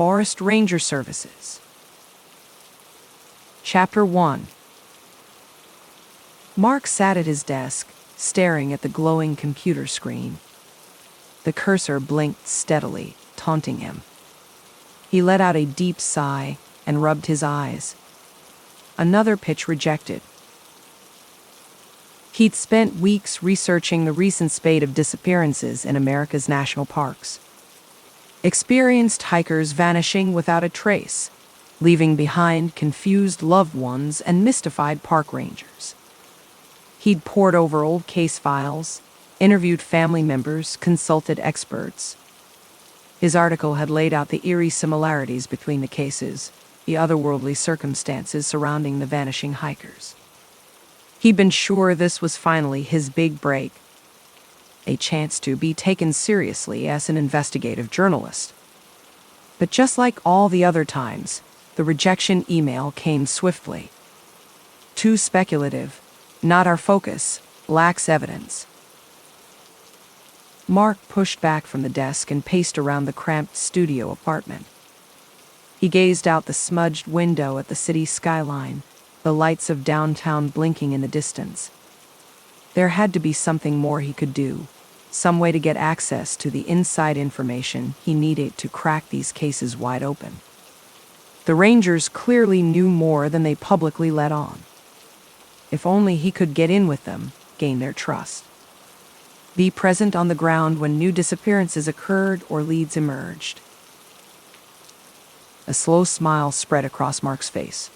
Forest Ranger Services. Chapter 1. Mark sat at his desk, staring at the glowing computer screen. The cursor blinked steadily, taunting him. He let out a deep sigh and rubbed his eyes. Another pitch rejected. He'd spent weeks researching the recent spate of disappearances in America's national parks. Experienced hikers vanishing without a trace, leaving behind confused loved ones and mystified park rangers. He'd pored over old case files, interviewed family members, consulted experts. His article had laid out the eerie similarities between the cases, the otherworldly circumstances surrounding the vanishing hikers. He'd been sure this was finally his big break, a chance to be taken seriously as an investigative journalist. But just like all the other times, the rejection email came swiftly. Too speculative, not our focus, lacks evidence. Mark pushed back from the desk and paced around the cramped studio apartment. He gazed out the smudged window at the city skyline, the lights of downtown blinking in the distance. There had to be something more he could do, some way to get access to the inside information he needed to crack these cases wide open. The Rangers clearly knew more than they publicly let on. If only he could get in with them, gain their trust. Be present on the ground when new disappearances occurred or leads emerged. A slow smile spread across Mark's face.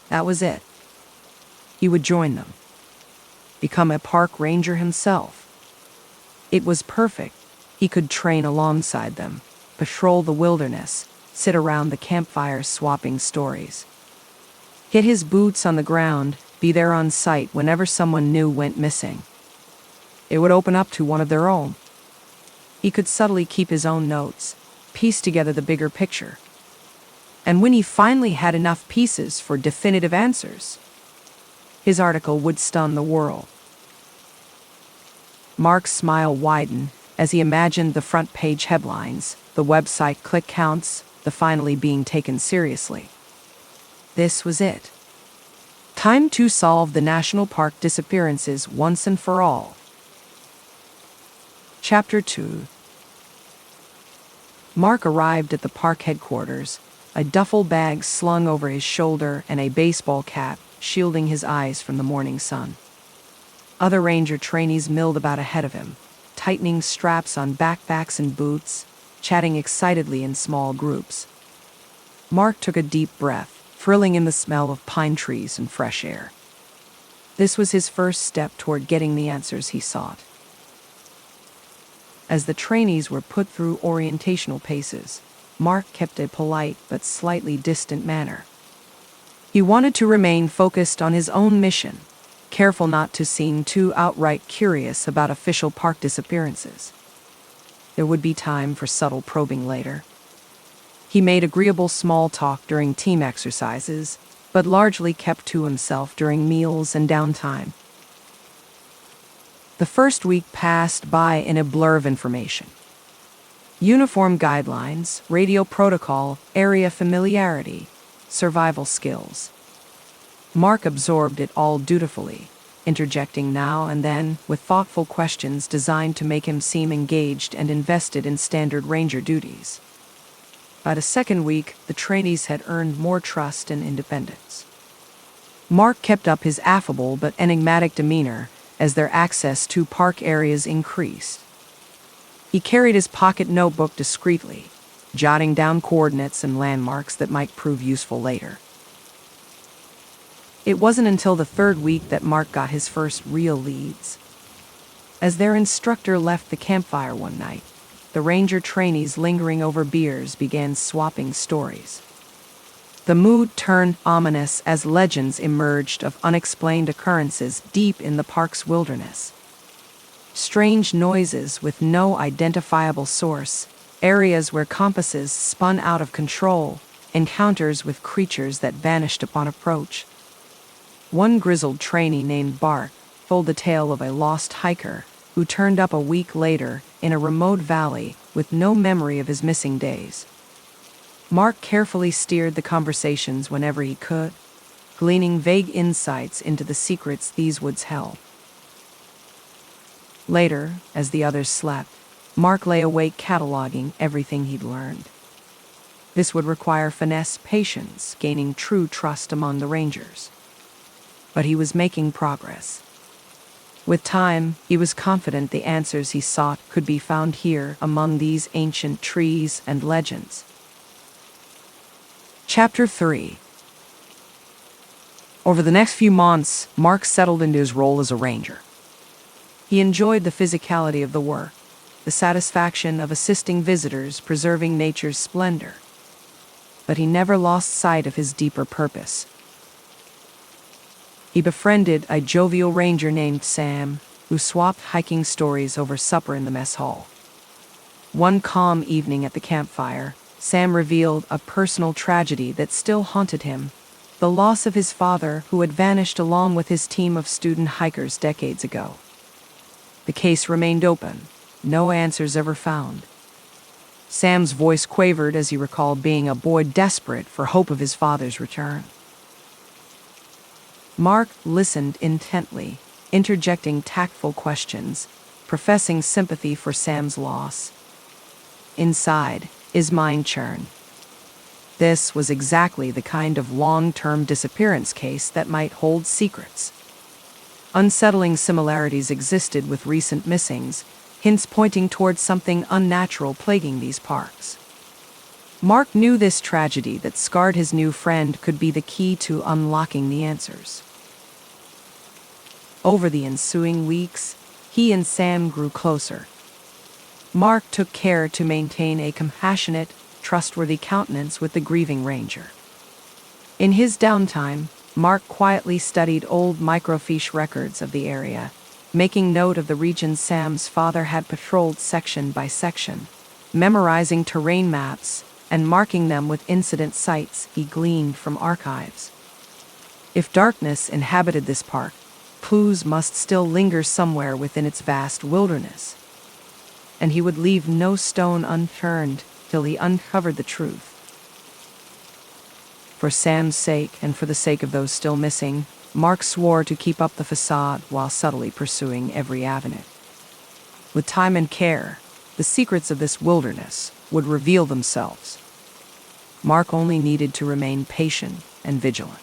That was it. He would join them. Become a park ranger himself. It was perfect. He could train alongside them, patrol the wilderness, sit around the campfires swapping stories. Get his boots on the ground, be there on site whenever someone new went missing. It would open up to one of their own. He could subtly keep his own notes, piece together the bigger picture. And when he finally had enough pieces for definitive answers, his article would stun the world. Mark's smile widened as he imagined the front page headlines, the website click counts, the finally being taken seriously. This was it. Time to solve the national park disappearances once and for all. Chapter 2. Mark arrived at the park headquarters, a duffel bag slung over his shoulder and a baseball cap shielding his eyes from the morning sun. Other ranger trainees milled about ahead of him, tightening straps on backpacks and boots, chatting excitedly in small groups. Mark took a deep breath, thrilling in the smell of pine trees and fresh air. This was his first step toward getting the answers he sought. As the trainees were put through orientational paces, Mark kept a polite but slightly distant manner. He wanted to remain focused on his own mission, careful not to seem too outright curious about official park disappearances. There would be time for subtle probing later. He made agreeable small talk during team exercises, but largely kept to himself during meals and downtime. The first week passed by in a blur of information. Uniform guidelines, radio protocol, area familiarity, survival skills. Mark absorbed it all dutifully, interjecting now and then with thoughtful questions designed to make him seem engaged and invested in standard ranger duties. By the second week, the trainees had earned more trust and independence. Mark kept up his affable but enigmatic demeanor as their access to park areas increased. He carried his pocket notebook discreetly, jotting down coordinates and landmarks that might prove useful later. It wasn't until the third week that Mark got his first real leads. As their instructor left the campfire one night, the ranger trainees lingering over beers began swapping stories. The mood turned ominous as legends emerged of unexplained occurrences deep in the park's wilderness. Strange noises with no identifiable source, areas where compasses spun out of control, encounters with creatures that vanished upon approach. One grizzled trainee named Bart told the tale of a lost hiker who turned up a week later in a remote valley with no memory of his missing days. Mark carefully steered the conversations whenever he could, gleaning vague insights into the secrets these woods held. Later, as the others slept, Mark lay awake cataloging everything he'd learned. This would require finesse, patience, gaining true trust among the rangers. But he was making progress. With time, he was confident the answers he sought could be found here among these ancient trees and legends. Chapter 3. Over the next few months, Mark settled into his role as a ranger. He enjoyed the physicality of the work, the satisfaction of assisting visitors preserving nature's splendor. But he never lost sight of his deeper purpose. He befriended a jovial ranger named Sam, who swapped hiking stories over supper in the mess hall. One calm evening at the campfire, Sam revealed a personal tragedy that still haunted him, the loss of his father, who had vanished along with his team of student hikers decades ago. The case remained open, no answers ever found. Sam's voice quavered as he recalled being a boy desperate for hope of his father's return. Mark listened intently, interjecting tactful questions, professing sympathy for Sam's loss. Inside, his mind churned. This was exactly the kind of long-term disappearance case that might hold secrets. Unsettling similarities existed with recent missings, hints pointing towards something unnatural plaguing these parks. Mark knew this tragedy that scarred his new friend could be the key to unlocking the answers. Over the ensuing weeks, he and Sam grew closer. Mark took care to maintain a compassionate, trustworthy countenance with the grieving ranger. In his downtime, Mark quietly studied old microfiche records of the area, making note of the regions Sam's father had patrolled section by section, memorizing terrain maps, and marking them with incident sites he gleaned from archives. If darkness inhabited this park, clues must still linger somewhere within its vast wilderness, and he would leave no stone unturned till he uncovered the truth. For Sam's sake, and for the sake of those still missing, Mark swore to keep up the facade while subtly pursuing every avenue. With time and care, the secrets of this wilderness would reveal themselves. Mark only needed to remain patient and vigilant.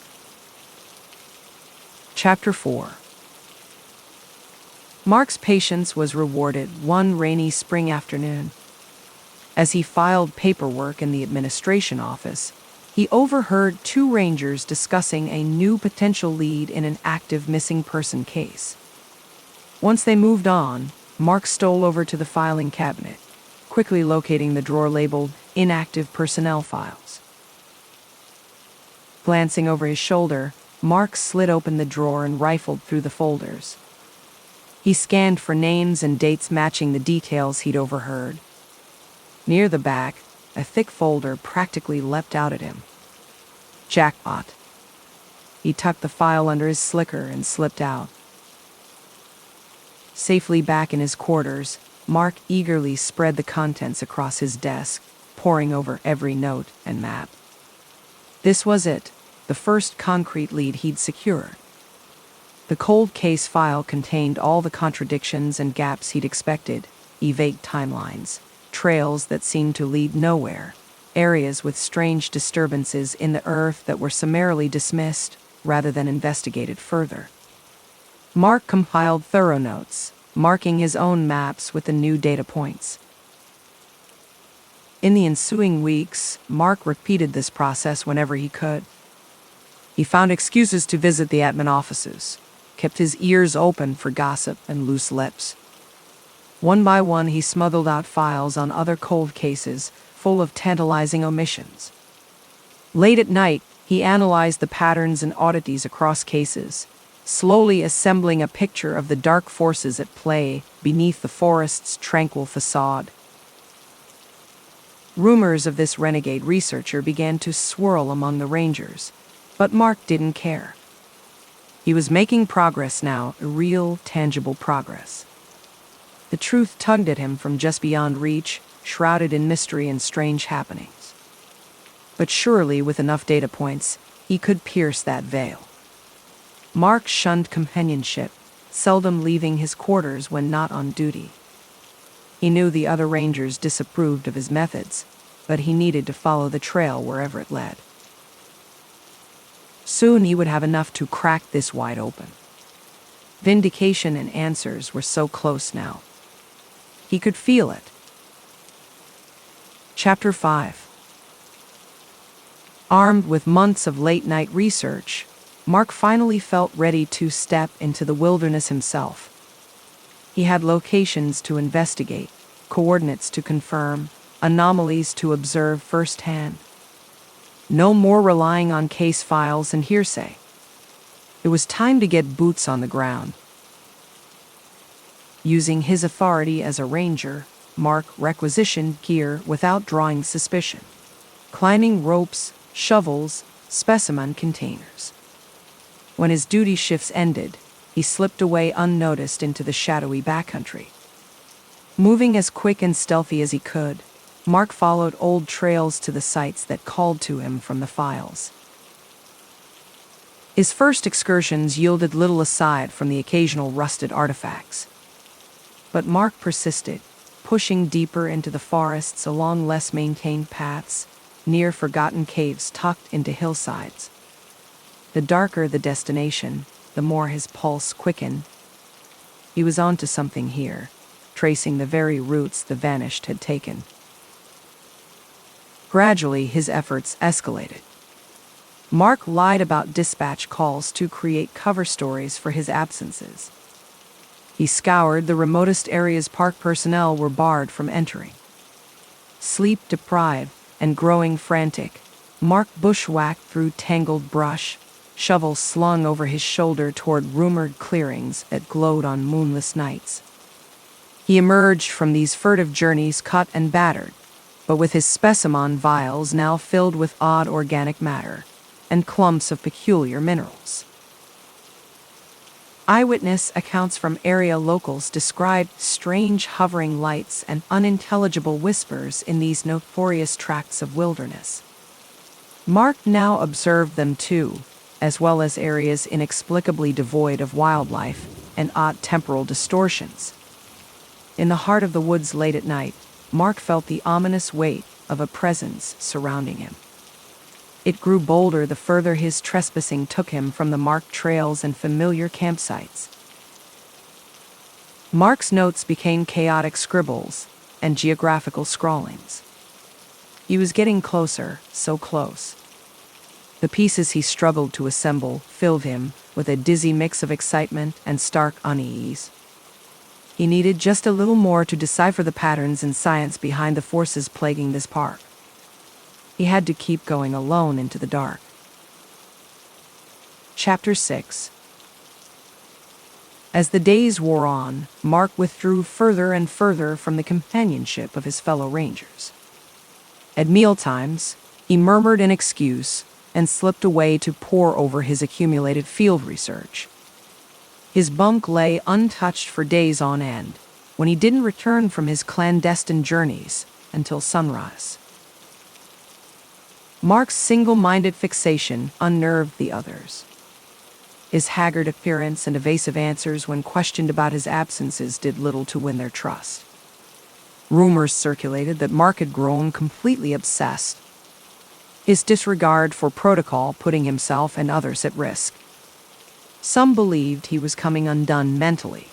Chapter 4. Mark's patience was rewarded one rainy spring afternoon. As he filed paperwork in the administration office, he overheard two rangers discussing a new potential lead in an active missing person case. Once they moved on, Mark stole over to the filing cabinet, quickly locating the drawer labeled Inactive Personnel Files. Glancing over his shoulder, Mark slid open the drawer and rifled through the folders. He scanned for names and dates matching the details he'd overheard. Near the back, a thick folder practically leapt out at him. Jackpot. He tucked the file under his slicker and slipped out. Safely back in his quarters, Mark eagerly spread the contents across his desk, poring over every note and map. This was it, the first concrete lead he'd secured. The cold case file contained all the contradictions and gaps he'd expected, vague timelines, trails that seemed to lead nowhere, areas with strange disturbances in the earth that were summarily dismissed rather than investigated further. Mark compiled thorough notes, marking his own maps with the new data points. In the ensuing weeks, Mark repeated this process whenever he could. He found excuses to visit the admin offices, kept his ears open for gossip and loose lips. One by one, he smuggled out files on other cold cases full of tantalizing omissions. Late at night, he analyzed the patterns and oddities across cases, slowly assembling a picture of the dark forces at play beneath the forest's tranquil facade. Rumors of this renegade researcher began to swirl among the rangers, but Mark didn't care. He was making progress now, real, tangible progress. The truth tugged at him from just beyond reach, shrouded in mystery and strange happenings. But surely, with enough data points, he could pierce that veil. Mark shunned companionship, seldom leaving his quarters when not on duty. He knew the other rangers disapproved of his methods, but he needed to follow the trail wherever it led. Soon he would have enough to crack this wide open. Vindication and answers were so close now. He could feel it. Chapter 5. Armed with months of late-night research, Mark finally felt ready to step into the wilderness himself. He had locations to investigate, coordinates to confirm, anomalies to observe firsthand. No more relying on case files and hearsay. It was time to get boots on the ground. Using his authority as a ranger, Mark requisitioned gear without drawing suspicion. Climbing ropes, shovels, specimen containers. When his duty shifts ended, he slipped away unnoticed into the shadowy backcountry. Moving as quick and stealthy as he could, Mark followed old trails to the sites that called to him from the files. His first excursions yielded little aside from the occasional rusted artifacts. But Mark persisted, pushing deeper into the forests along less maintained paths, near forgotten caves tucked into hillsides. The darker the destination, the more his pulse quickened. He was onto something here, tracing the very routes the vanished had taken. Gradually, his efforts escalated. Mark lied about dispatch calls to create cover stories for his absences. He scoured the remotest areas park personnel were barred from entering. Sleep-deprived and growing frantic, Mark bushwhacked through tangled brush, shovel slung over his shoulder toward rumored clearings that glowed on moonless nights. He emerged from these furtive journeys cut and battered, but with his specimen vials now filled with odd organic matter and clumps of peculiar minerals. Eyewitness accounts from area locals described strange hovering lights and unintelligible whispers in these notorious tracts of wilderness. Mark now observed them too, as well as areas inexplicably devoid of wildlife and odd temporal distortions. In the heart of the woods late at night, Mark felt the ominous weight of a presence surrounding him. It grew bolder the further his trespassing took him from the marked trails and familiar campsites. Mark's notes became chaotic scribbles and geographical scrawlings. He was getting closer, so close. The pieces he struggled to assemble filled him with a dizzy mix of excitement and stark unease. He needed just a little more to decipher the patterns and science behind the forces plaguing this park. He had to keep going alone into the dark. Chapter 6. As the days wore on, Mark withdrew further and further from the companionship of his fellow rangers. At mealtimes, he murmured an excuse and slipped away to pore over his accumulated field research. His bunk lay untouched for days on end, when he didn't return from his clandestine journeys until sunrise. Mark's single-minded fixation unnerved the others. His haggard appearance and evasive answers when questioned about his absences did little to win their trust. Rumors circulated that Mark had grown completely obsessed, his disregard for protocol putting himself and others at risk. Some believed he was coming undone mentally.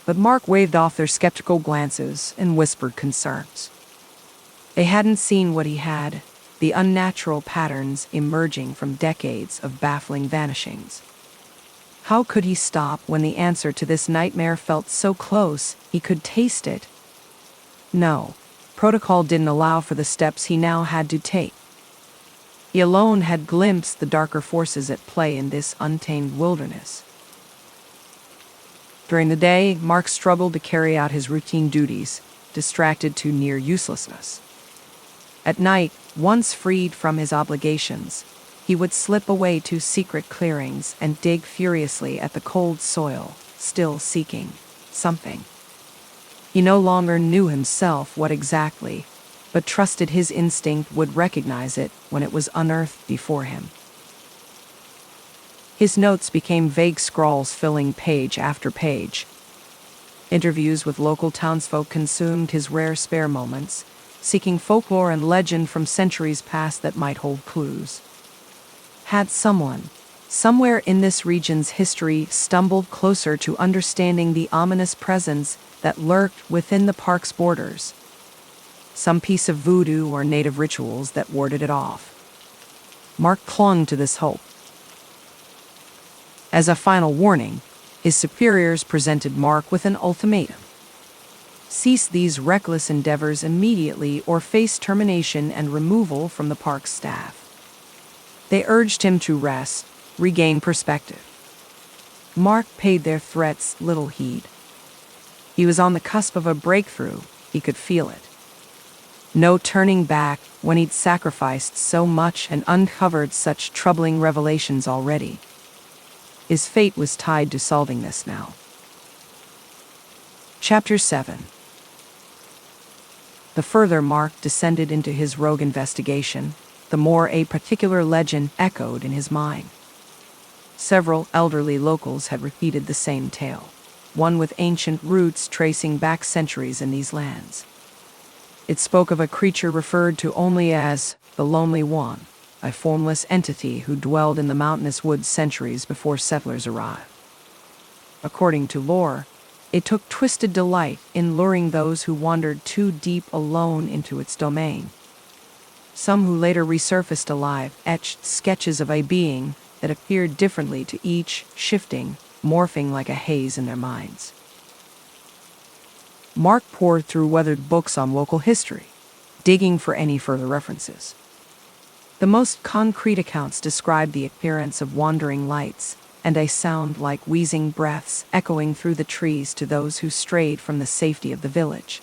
But Mark waved off their skeptical glances and whispered concerns. They hadn't seen what he had, the unnatural patterns emerging from decades of baffling vanishings. How could he stop when the answer to this nightmare felt so close he could taste it? No, protocol didn't allow for the steps he now had to take. He alone had glimpsed the darker forces at play in this untamed wilderness. During the day, Mark struggled to carry out his routine duties, distracted to near uselessness. At night, once freed from his obligations, he would slip away to secret clearings and dig furiously at the cold soil, still seeking something. He no longer knew himself what exactly, but trusted his instinct would recognize it when it was unearthed before him. His notes became vague scrawls filling page after page. Interviews with local townsfolk consumed his rare spare moments, seeking folklore and legend from centuries past that might hold clues. Had someone, somewhere in this region's history, stumbled closer to understanding the ominous presence that lurked within the park's borders? Some piece of voodoo or native rituals that warded it off. Mark clung to this hope. As a final warning, his superiors presented Mark with an ultimatum. Cease these reckless endeavors immediately or face termination and removal from the park's staff. They urged him to rest, regain perspective. Mark paid their threats little heed. He was on the cusp of a breakthrough, he could feel it. No turning back when he'd sacrificed so much and uncovered such troubling revelations already. His fate was tied to solving this now. Chapter 7. The further Mark descended into his rogue investigation, the more a particular legend echoed in his mind. Several elderly locals had repeated the same tale, one with ancient roots tracing back centuries in these lands. It spoke of a creature referred to only as the Lonely One, a formless entity who dwelled in the mountainous woods centuries before settlers arrived. According to lore, it took twisted delight in luring those who wandered too deep alone into its domain. Some who later resurfaced alive etched sketches of a being that appeared differently to each, shifting, morphing like a haze in their minds. Mark pored through weathered books on local history, digging for any further references. The most concrete accounts describe the appearance of wandering lights and a sound like wheezing breaths echoing through the trees to those who strayed from the safety of the village.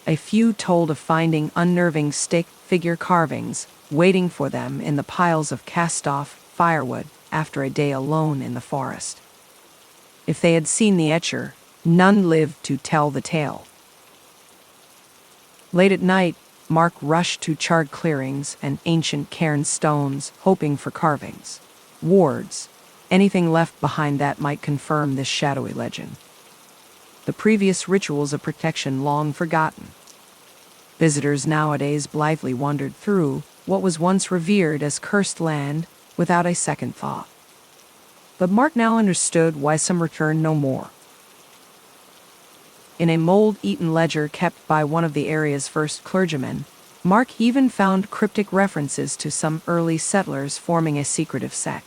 A few told of finding unnerving stick figure carvings waiting for them in the piles of cast-off firewood after a day alone in the forest. If they had seen the etcher, none lived to tell the tale. Late at night, Mark rushed to charred clearings and ancient cairn stones, hoping for carvings, wards, anything left behind that might confirm this shadowy legend. The previous rituals of protection long forgotten. Visitors nowadays blithely wandered through what was once revered as cursed land without a second thought. But Mark now understood why some returned no more. In a mold-eaten ledger kept by one of the area's first clergymen, Mark even found cryptic references to some early settlers forming a secretive sect.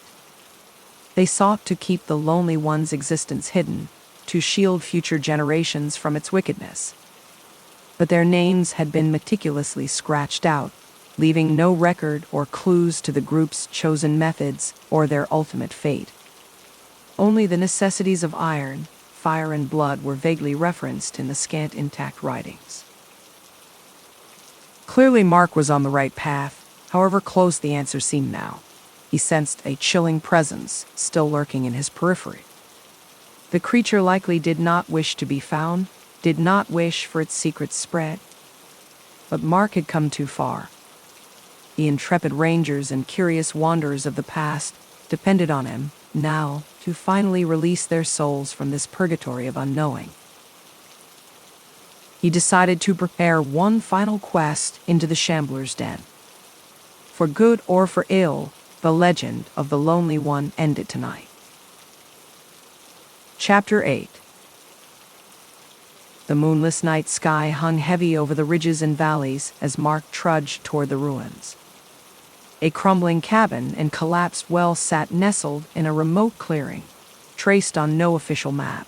They sought to keep the Lonely One's existence hidden, to shield future generations from its wickedness. But their names had been meticulously scratched out, leaving no record or clues to the group's chosen methods or their ultimate fate. Only the necessities of iron, fire, and blood were vaguely referenced in the scant intact writings. Clearly Mark was on the right path, however close the answer seemed now. He sensed a chilling presence still lurking in his periphery. The creature likely did not wish to be found, did not wish for its secrets spread. But Mark had come too far. The intrepid rangers and curious wanderers of the past depended on him, now, to finally release their souls from this purgatory of unknowing. He decided to prepare one final quest into the Shambler's Den. For good or for ill, the legend of the Lonely One ended tonight. Chapter 8. The moonless night sky hung heavy over the ridges and valleys as Mark trudged toward the ruins. A crumbling cabin and collapsed well sat nestled in a remote clearing, traced on no official map.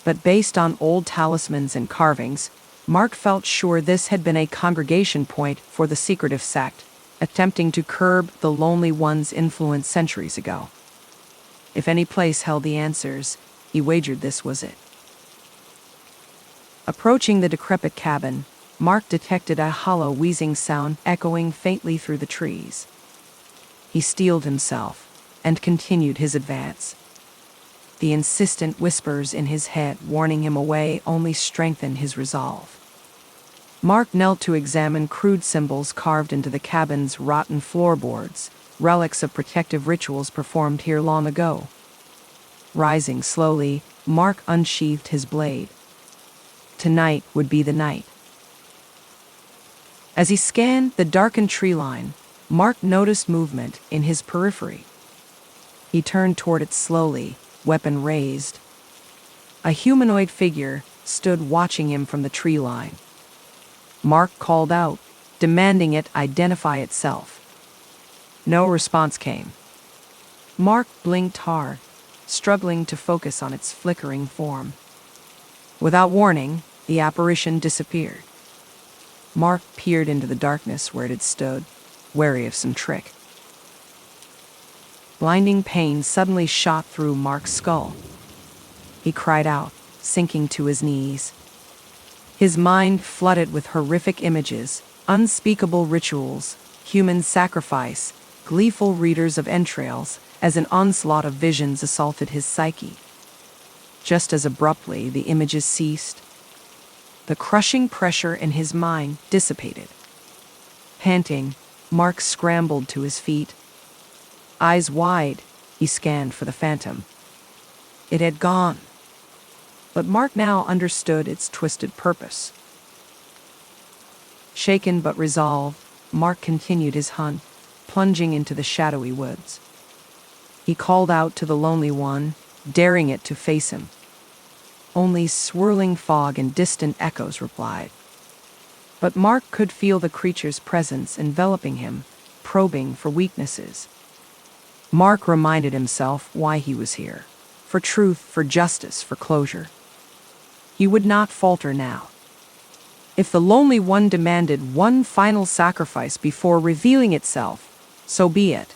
But based on old talismans and carvings, Mark felt sure this had been a congregation point for the secretive sect, attempting to curb the Lonely One's influence centuries ago. If any place held the answers, he wagered this was it. Approaching the decrepit cabin, Mark detected a hollow wheezing sound echoing faintly through the trees. He steeled himself and continued his advance. The insistent whispers in his head warning him away only strengthened his resolve. Mark knelt to examine crude symbols carved into the cabin's rotten floorboards, relics of protective rituals performed here long ago. Rising slowly, Mark unsheathed his blade. Tonight would be the night. As he scanned the darkened tree line, Mark noticed movement in his periphery. He turned toward it slowly, weapon raised. A humanoid figure stood watching him from the tree line. Mark called out, demanding it identify itself. No response came. Mark blinked hard, struggling to focus on its flickering form. Without warning, the apparition disappeared. Mark peered into the darkness where it had stood, wary of some trick. Blinding pain suddenly shot through Mark's skull. He cried out, sinking to his knees. His mind flooded with horrific images, unspeakable rituals, human sacrifice, gleeful readers of entrails, as an onslaught of visions assaulted his psyche. Just as abruptly the images ceased, the crushing pressure in his mind dissipated. Panting, Mark scrambled to his feet. Eyes wide, he scanned for the phantom. It had gone. But Mark now understood its twisted purpose. Shaken but resolved, Mark continued his hunt, plunging into the shadowy woods. He called out to the lonely one, daring it to face him. Only swirling fog and distant echoes replied. But Mark could feel the creature's presence enveloping him, probing for weaknesses. Mark reminded himself why he was here. For truth, for justice, for closure. He would not falter now. If the lonely one demanded one final sacrifice before revealing itself, so be it.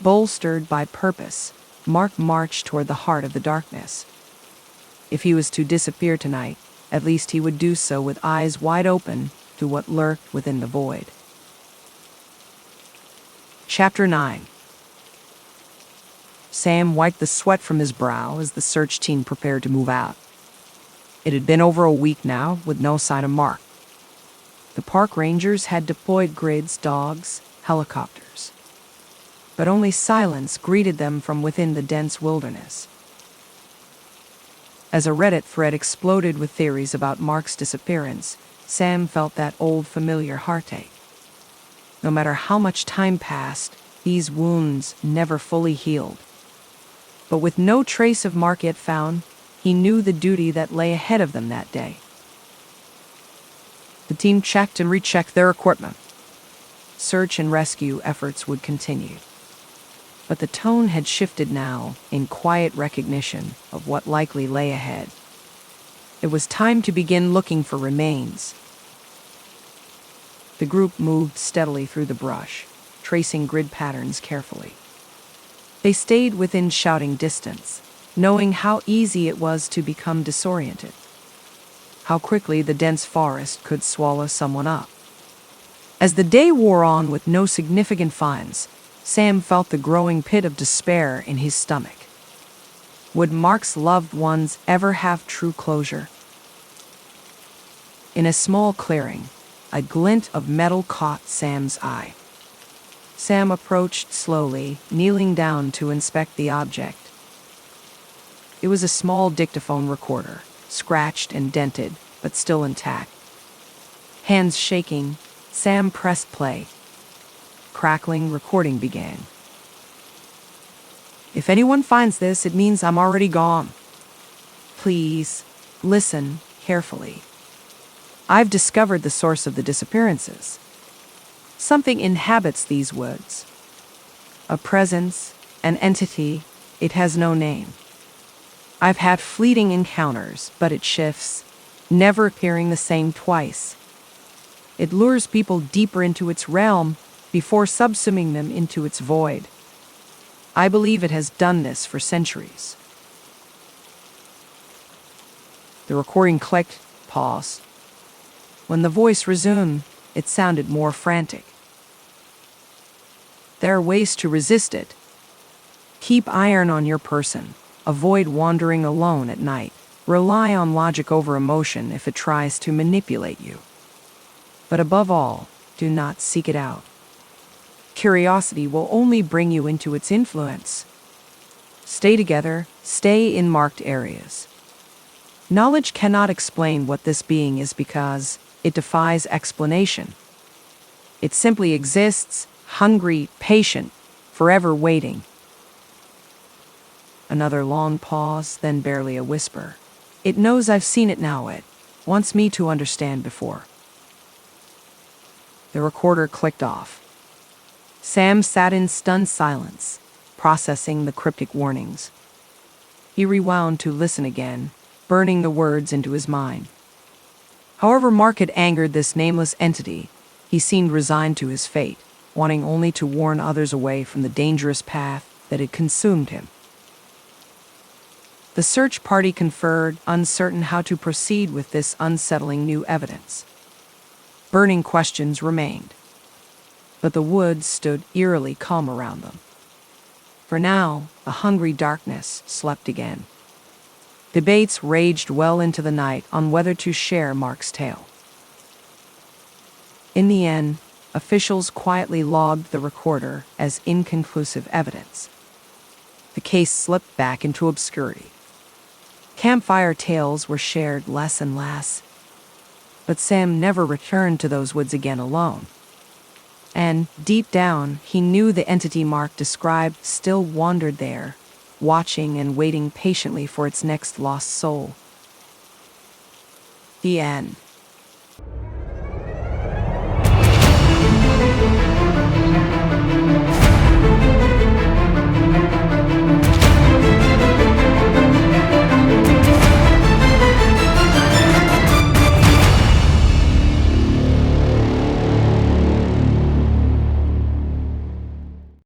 Bolstered by purpose, Mark marched toward the heart of the darkness. If he was to disappear tonight, at least he would do so with eyes wide open to what lurked within the void. Chapter 9. Sam wiped the sweat from his brow as the search team prepared to move out. It had been over a week now, with no sign of Mark. The park rangers had deployed grids, dogs, helicopters. But only silence greeted them from within the dense wilderness. As a Reddit thread exploded with theories about Mark's disappearance, Sam felt that old familiar heartache. No matter how much time passed, these wounds never fully healed. But with no trace of Mark yet found, he knew the duty that lay ahead of them that day. The team checked and rechecked their equipment. Search and rescue efforts would continue. But the tone had shifted now in quiet recognition of what likely lay ahead. It was time to begin looking for remains. The group moved steadily through the brush, tracing grid patterns carefully. They stayed within shouting distance, knowing how easy it was to become disoriented. How quickly the dense forest could swallow someone up. As the day wore on with no significant finds, Sam felt the growing pit of despair in his stomach. Would Mark's loved ones ever have true closure? In a small clearing, a glint of metal caught Sam's eye. Sam approached slowly, kneeling down to inspect the object. It was a small dictaphone recorder, scratched and dented, but still intact. Hands shaking, Sam pressed play. Crackling recording began. If anyone finds this, it means I'm already gone. Please, listen carefully. I've discovered the source of the disappearances. Something inhabits these woods. A presence, an entity, it has no name. I've had fleeting encounters, but it shifts, never appearing the same twice. It lures people deeper into its realm before subsuming them into its void. I believe it has done this for centuries. The recording clicked, paused. When the voice resumed, it sounded more frantic. There are ways to resist it. Keep iron on your person. Avoid wandering alone at night. Rely on logic over emotion if it tries to manipulate you. But above all, do not seek it out. Curiosity will only bring you into its influence. Stay together, stay in marked areas. Knowledge cannot explain what this being is because it defies explanation. It simply exists, hungry, patient, forever waiting. Another long pause, then barely a whisper. It knows I've seen it now. It wants me to understand before. The recorder clicked off. Sam sat in stunned silence, processing the cryptic warnings. He rewound to listen again, burning the words into his mind. However Mark had angered this nameless entity, he seemed resigned to his fate, wanting only to warn others away from the dangerous path that had consumed him. The search party conferred, uncertain how to proceed with this unsettling new evidence. Burning questions remained, but the woods stood eerily calm around them. For now, the hungry darkness slept again. Debates raged well into the night on whether to share Mark's tale. In the end, officials quietly logged the recorder as inconclusive evidence. The case slipped back into obscurity. Campfire tales were shared less and less, but Sam never returned to those woods again alone. And, deep down, he knew the entity Mark described still wandered there, watching and waiting patiently for its next lost soul. The end.